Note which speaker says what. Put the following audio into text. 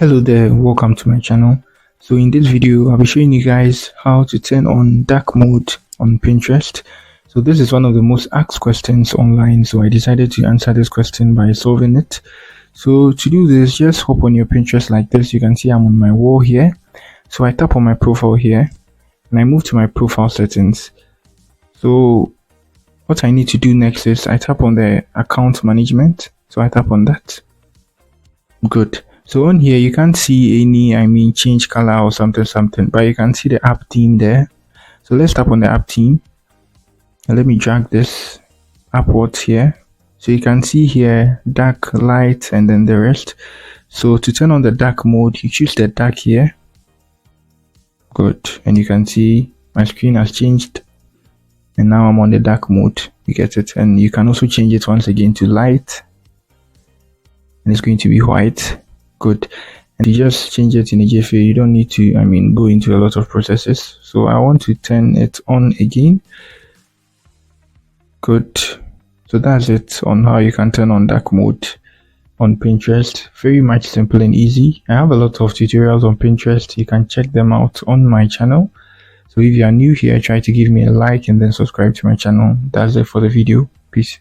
Speaker 1: Hello there, welcome to my channel. So in this video I'll be showing you guys how to turn on dark mode on Pinterest. So this is one of the most asked questions online, so I decided to answer this question by solving it. So to do this, just hop on your Pinterest like this. You can see I'm on my wall here. So I tap on my profile here and I move to my profile settings. So what I need to do next is I tap on the account management. So I tap on that. Good. So on here you can't see any change color or something, but you can see the app theme there. So let's tap on the app theme and let me drag this upwards here. So you can see here dark, light, and then the rest. So to turn on the dark mode, you choose the dark here. Good. And you can see my screen has changed and now I'm on the dark mode. You get it? And you can also change it once again to light and it's going to be white. Good. And you just change it in a jiffy. You don't need to go into a lot of processes. So I want to turn it on again. Good. So that's it on how you can turn on dark mode on Pinterest. Very much simple and easy. I have a lot of tutorials on Pinterest. You can check them out on my channel. So if you are new here, try to give me a like and then subscribe to my channel. That's it for the video. Peace.